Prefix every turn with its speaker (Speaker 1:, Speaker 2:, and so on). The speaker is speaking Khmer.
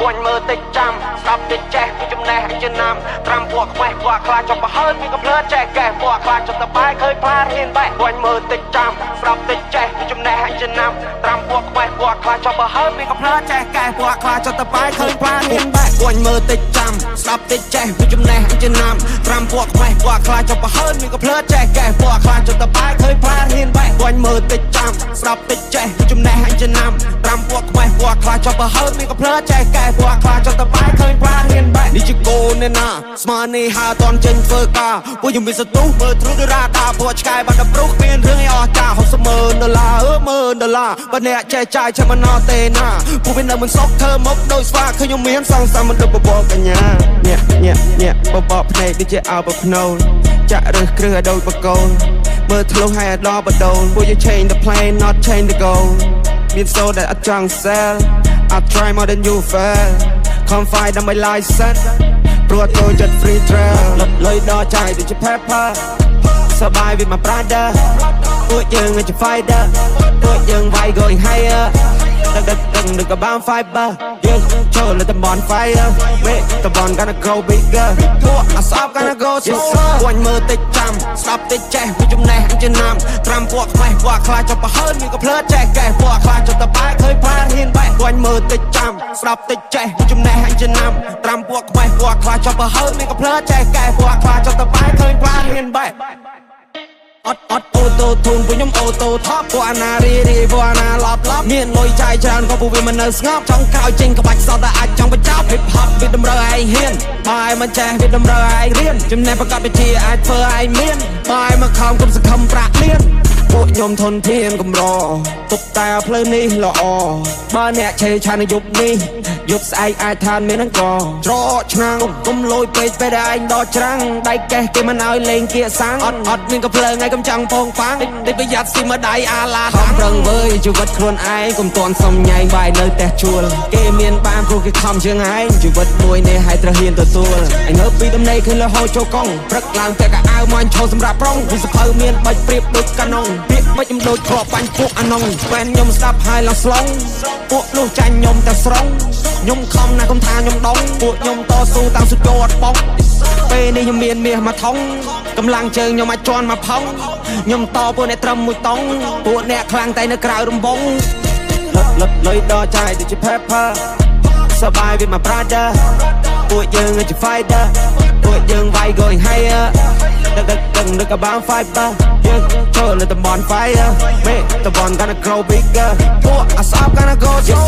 Speaker 1: ួញមើលតិចចាំស្ដាប់តិចចេះពីចំណេះជាណាំត្រាំពួកខ្វេះពួកខ្លាចចុះប្រហើនមានកំភ្លើចេះកែពួកខ្លាចចុះតបែឃើញផ្លារៀនបែួញមើលតិចចាំស្ដាប់តិចចេះពីចំណេះជាណាំត្រាំពួកខ្វេះពួកខ្លាចចុះប្រហើនមានកំភ្លើចេះកែពួកខ្លាចចុះតបែឃើញផ្លារៀនបែួញមើលតិចចាំស្ដាប់តិចចេះពីចំណេះជាណាំត្រាំពួកខ្វេះពួកខ្លាចចុះប្រហើនមានកំភ្លើចេះកែពួកខ្លាចចុះតបែឃើញផ្លារៀនបែួញមើលតិចចាំស្ដាប់តិចចេះពីចំណេះជាណាំត្រាំពួកខ្វេះពួកខ្លាចចុះប្រហើនមានកំភ្លើចេះកែពួកខ្លាចចុះតបែឃើញផ្លារៀនបែនេះជាកូនអ្នកណាស្មាននេះហើតន់ចេញធ្វើការពួកខ្ញុំមានសទុះមើលទ្រុឌរ៉ាតាពួកឆ្កែបានដល់ប្រុសគ្មានរឿងអីអស្ចារ្យ$60,000បើអ្នកចេះចាយចាំមិនណទេណាពួកវានៅមិនសុខធ្វើមុខដូចស្វាឃើញខ្ញុំមានសង្សារមិនដូចបបកញ្ញាញាក់បបកភ្នែកដូចជាអោបភ្នូលចាក់រើសគ្រឹះឲ្យដូចបកូនមើលធ្លុះឲ្យដល់បដូលពួកយើង change the plan not change the goal មានសូដែលអត់ចង់ sell I try more than you fail confide in my license ព្រោះtôiចិត្ត free trail លុយដល់ចាយដូចជា pepper សបាយវាមក brother ពួកយើងជា fighter ពួកយើងវាយ going higher ដឹកក៏បាន fiber យើងចូលលើតំបន់ fire វេតំបន់ gonna go bigger ពួកអសប gonna go slower ួញមើលតិចចាំស្ដាប់តិចចេះពីចំណេះជាណាំត្រាំពួកខ្វេះពួកខ្លាចចុះប្រហើនមានកំភ្លើចេះកែពួកខ្លាចចុះតបែឃើញផ្លារៀនបែួញមើលតិចចាំស្ដាប់តិចចេះពីចំណេះជាណាំត្រាំពួកខ្វេះពួកខ្លាចចុះប្រហើនមានកំភ្លើចេះកែពួកខ្លាចចុះតបែឃើញផ្លារៀនបែអត់អូតូធូនពួកខ្ញុំអូតូថប់ពួកអាណារីពួកអាណាឡប់មានលុយចាយច្រើនក៏ពួកវាមិននៅស្ងប់ចង់ក្រោយចេញក្បាច់សតតែអាចចង់បញ្ចប់ hip hop វាតម្រូវឯងហ៊ានបាយមិនចេះវាតម្រូវឯងរៀនចំណេះប្រកបវិជ្ជាអាចធ្វើឯងមានបាយមកខំគុំសង្ឃឹមប្រាក់លៀនពួកខ្ញុំធនធានកម្រទុកតែផ្លូវនេះល្អបើអ្នកឆេឆានយប់នេះយប់ស្អែកអាចឋានមានអង្គច្រកឆ្នាំងគុំលួយពេកពេលដែលឯងដកច្រាំងដៃកេះគេមិនឲ្យលេងគៀកសាំងអត់មានកំភ្លើងឯងកំចាំងពងប៉ាំងតិចប្រយ័ត្នស៊ីមកដៃអាឡាខំប្រឹងវើយជីវិតខ្លួនឯងកុំតន់សំញ៉ែងបាយនៅផ្ទះជួលគេមានបានព្រោះគេខំជាងឯងជីវិតមួយនេះឲ្យត្រូវហ៊ានទទួលឯងងើបពីដំណេកឃើញលហោចូលកង់ព្រឹកឡើងតែកៅអៅមកឈរសម្រាប់ប្រុងវាសភៅមានបាច់ព្រៀបដូចកាណុងពាក្យមិនខ្ញុំដូចគ្រាប់បាញ់ពួកអាណុងវ៉ែនខ្ញុំស្ដាប់ហើយឡោះស្លងពួកនោះចាញ់ខ្ញុំតែស្រងខ្ញុំខំណាស់កុំថាខ្ញុំដងពួកខ្ញុំតស៊ូតាំងសុទ្ធយអត់បងពេលនេះខ្ញុំមានមាសមួយថងកម្លាំងជើងខ្ញុំអាចជន់មកផុងខ្ញុំតពួកអ្នកត្រឹមមួយតង់ពួកអ្នកខ្លាំងតែនៅក្រៅរំបងលុយដល់ចាយដូចជា pepper សបាយវាមក brother ពួកយើងជា fighter ពួកយើងវាយ going higher ដឹកក៏បាន fiber យើងចូលលើតំបន់ fire វេតំបន់ gonna grow bigger ពួកអសប gonna go slower